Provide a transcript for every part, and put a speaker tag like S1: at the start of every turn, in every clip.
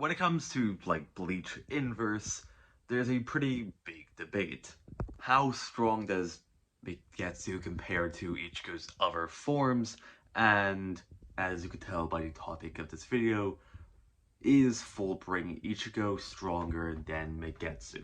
S1: When it comes to, like, Bleach Inverse, there's a pretty big debate. How strong does Mugetus compare to Ichigo's other forms? And, as you can tell by the topic of this video, is Fullbring Ichigo stronger than Mugetus?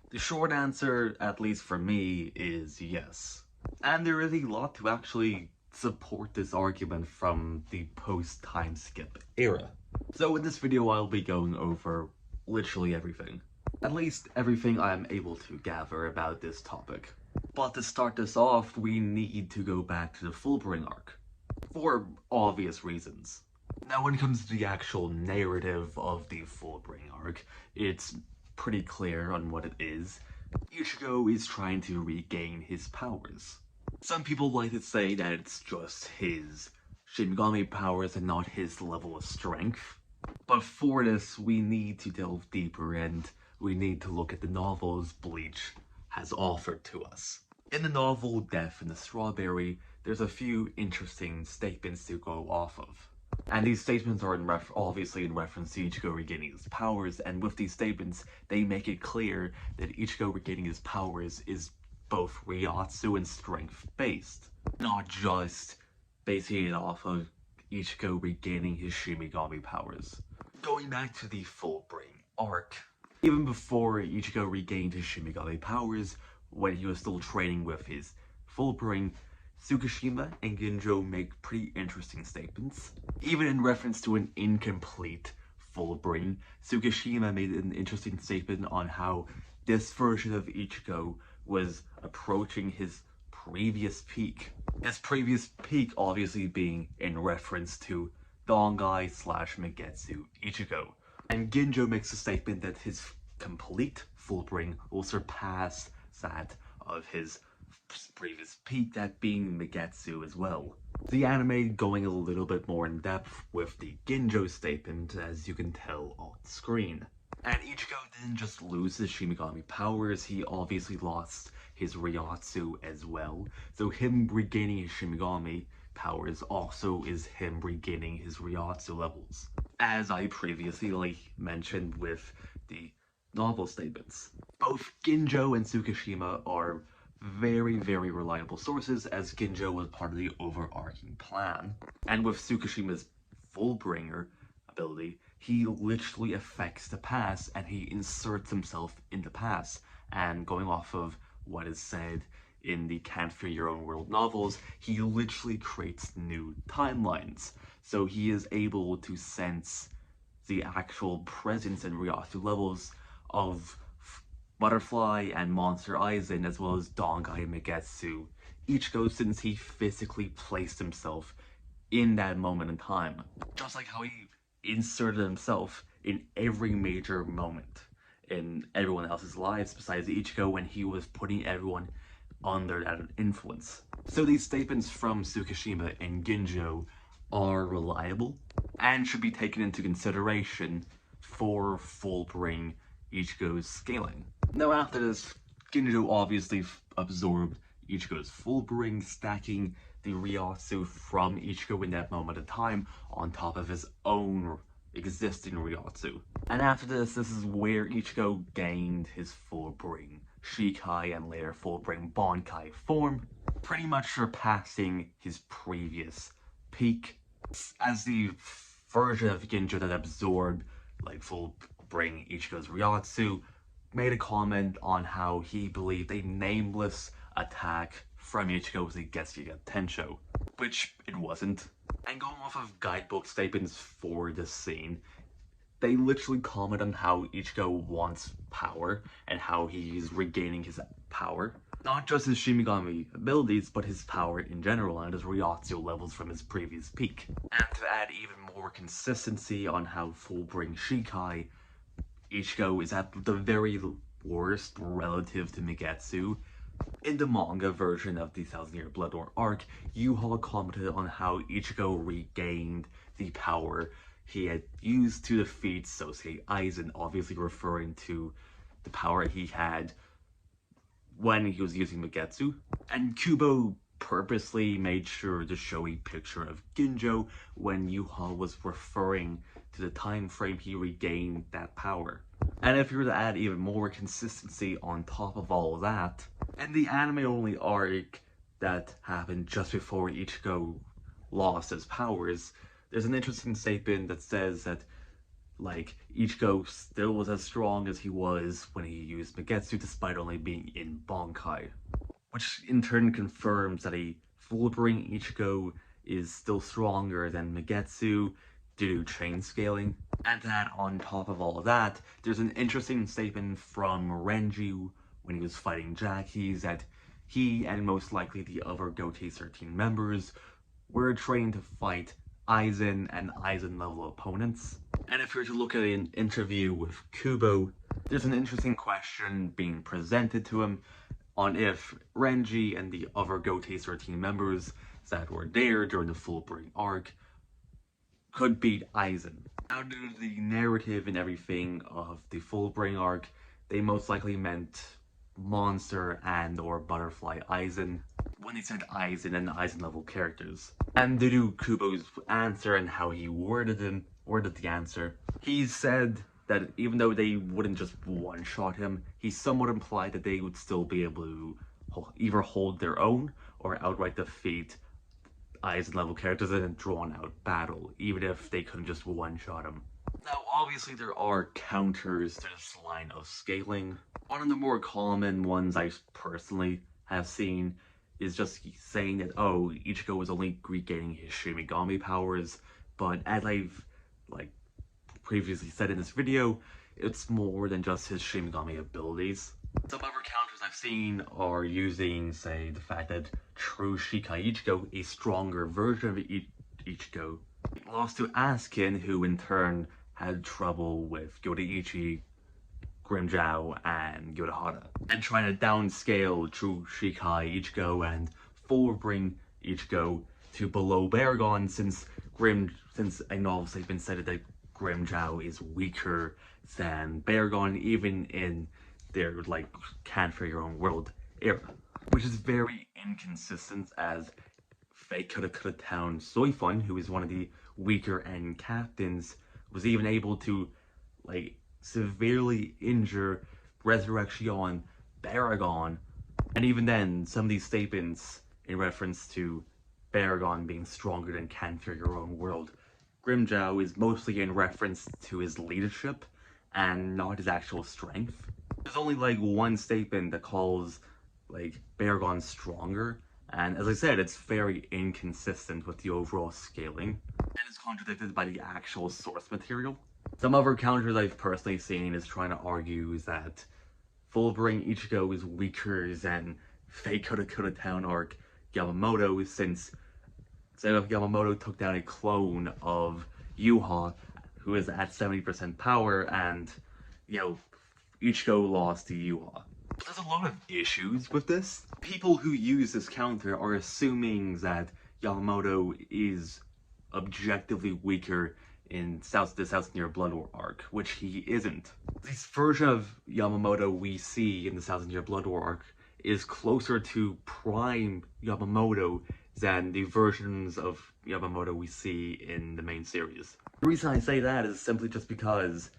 S1: The short answer, at least for me, is yes. And there is a lot to actually support this argument from the post-time skip era. So in this video I'll be going over literally everything. At least everything I'm able to gather about this topic. But to start this off, we need to go back to the Fullbring arc. For obvious reasons. Now when it comes to the actual narrative of the Fullbring arc, it's pretty clear on what it is. Ichigo is trying to regain his powers. Some people like to say that it's just his Shinigami powers and not his level of strength. But for this, we need to delve deeper and we need to look at the novels Bleach has offered to us. In the novel Death in the Strawberry, there's a few interesting statements to go off of. And these statements are obviously in reference to Ichigo regaining his powers, and with these statements, they make it clear that Ichigo regaining his powers is both Ryotsu and strength-based, not just basing it off of Ichigo regaining his Shinigami powers. Going back to the Fullbring arc, even before Ichigo regained his Shinigami powers, when he was still training with his Fullbring, Tsukishima and Ginjo make pretty interesting statements. Even in reference to an incomplete Fullbring, Tsukishima made an interesting statement on how this version of Ichigo was approaching his previous peak. His previous peak obviously being in reference to Dongai / Mugetus Ichigo. And Ginjo makes a statement that his complete Fullbring will surpass that of his previous peak, that being Mugetus as well. The anime going a little bit more in depth with the Ginjo statement, as you can tell on screen. And Ichigo didn't just lose his Shinigami powers, he obviously lost his Ryotsu as well. So him regaining his Shinigami powers also is him regaining his Ryotsu levels. As I previously mentioned with the novel statements. Both Ginjo and Tsukishima are very, very reliable sources, as Ginjo was part of the overarching plan. And with Tsukishima's Fullbringer ability, he literally affects the past and he inserts himself in the past. And going off of what is said in the Can't Fear Your Own World novels, he literally creates new timelines. So he is able to sense the actual presence and Ryotsu levels of Butterfly and Monster Aizen, as well as Dongai and Mugetus Ichigo, since he physically placed himself in that moment in time. Just like how he inserted himself in every major moment in everyone else's lives besides Ichigo when he was putting everyone under that influence. So these statements from Tsukishima and Ginjo are reliable and should be taken into consideration for Fullbring Ichigo's scaling. Now after this, Ginjo obviously absorbed Ichigo's Fullbring, stacking the Ryotsu from Ichigo in that moment of time on top of his own existing Ryotsu. And after this is where Ichigo gained his Fullbring Shikai and later Fullbring Bankai form, pretty much surpassing his previous peak as the version of Ginjo that absorbed like Fullbring Ichigo's Ryotsu made a comment on how he believed a nameless attack from Ichigo was a Getsuga Tensho, which it wasn't. And going off of guidebook statements for this scene, they literally comment on how Ichigo wants power and how he's regaining his power. Not just his Shinigami abilities, but his power in general and his Ryotsu levels from his previous peak. And to add even more consistency on how Fullbring Shikai, Ichigo is at the very worst relative to Mugetus. In the manga version of the Thousand Year Blood War arc, Yuha commented on how Ichigo regained the power he had used to defeat Sosei Aizen, obviously referring to the power he had when he was using Mugetus. And Kubo purposely made sure to show a picture of Ginjo when Yuha was referring to the time frame he regained that power. And if you were to add even more consistency on top of all of that, in the anime-only arc that happened just before Ichigo lost his powers, there's an interesting statement that says that, like, Ichigo still was as strong as he was when he used Mugetus despite only being in Bankai. Which in turn confirms that a Fullbring Ichigo is still stronger than Mugetus due to chain scaling. And that on top of all of that, there's an interesting statement from Renji when he was fighting Jackies that he and most likely the other Goatee 13 members were trained to fight Aizen and Aizen level opponents. And if you're to look at an interview with Kubo, there's an interesting question being presented to him on if Renji and the other Goatee 13 members that were there during the Fullbring arc could beat Aizen. Now, due to the narrative and everything of the Fullbring arc, they most likely meant Monster and or Butterfly Aizen when they said Aizen and Aizen level characters. And due to Kubo's answer and how he worded the answer, he said that even though they wouldn't just one-shot him, he somewhat implied that they would still be able to either hold their own or outright defeat Aizen level characters in a drawn-out battle, even if they couldn't just one-shot him. Now, obviously there are counters to this line of scaling. One of the more common ones I personally have seen is just saying that, oh, Ichigo was only regaining his Shinigami powers, but as I've, previously said in this video, it's more than just his Shinigami abilities. Some other counters I've seen are using, say, the fact that true Shikai Ichigo, a stronger version of Ichigo, lost to Askin, who in turn had trouble with Yoruichi, Grimmjow, and Yoruhara, and trying to downscale true Shikai Ichigo and Fullbring Ichigo to below Baragon, since I know it's been said that Grimmjow is weaker than Baragon, even in their, Can't For Your Own World era. Which is very inconsistent, as Fake Coulda Town Soifun, who is one of the weaker end captains, was even able to, severely injure Resurrection Baragon. And even then, some of these statements in reference to Baragon being stronger than Can't For Your Own World, Grimmjow is mostly in reference to his leadership and not his actual strength. There's only one statement that calls Baragon stronger, and as I said, it's very inconsistent with the overall scaling, and is contradicted by the actual source material. Some other counters I've personally seen is trying to argue that Fullbring Ichigo is weaker than Fake Coulda Town arc Yamamoto, since Yamamoto took down a clone of Yuha, who is at 70% power, and, Ichigo lost to Yuha. But there's a lot of issues with this. People who use this counter are assuming that Yamamoto is objectively weaker in the South Near Blood War arc, which he isn't. This version of Yamamoto we see in the South Near Blood War arc is closer to prime Yamamoto than the versions of Yamamoto we see in the main series. The reason I say that is simply just because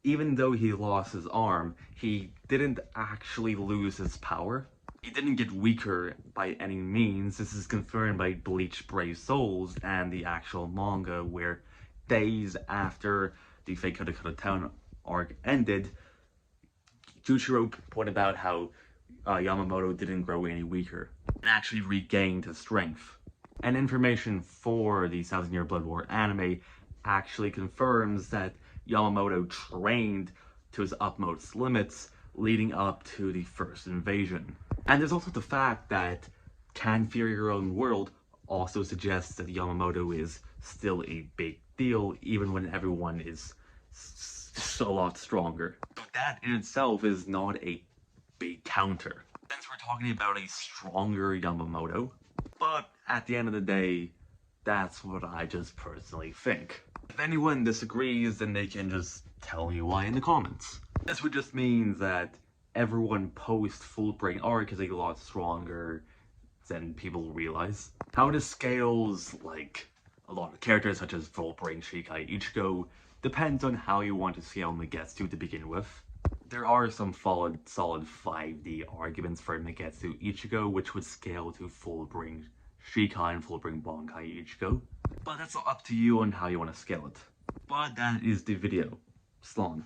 S1: even though he lost his arm, he didn't actually lose his power. He didn't get weaker by any means. This is confirmed by Bleach Brave Souls and the actual manga, where days after the Fake Coulda Town arc ended, Juichiro pointed out how Yamamoto didn't grow any weaker and actually regained his strength. And information for the Thousand Year Blood War anime actually confirms that Yamamoto trained to his utmost limits leading up to the first invasion. And there's also the fact that Can Fear Your Own World also suggests that Yamamoto is still a big deal, even when everyone is a lot stronger. But that in itself is not a big counter, since we're talking about a stronger Yamamoto. But at the end of the day, that's what I just personally think. If anyone disagrees, then they can just tell me why in the comments. This would just mean that everyone post Fullbring arc is a lot stronger than people realize. How this scales, like, a lot of characters such as Fullbring, Shikai, Ichigo, Depends on how you want to scale Mugetu to begin with. There are some solid 5D arguments for Mugetu Ichigo, which would scale to Fullbring Shikai and Fullbring Bankai Ichigo. But that's up to you on how you want to scale it. But that is the video. Slán.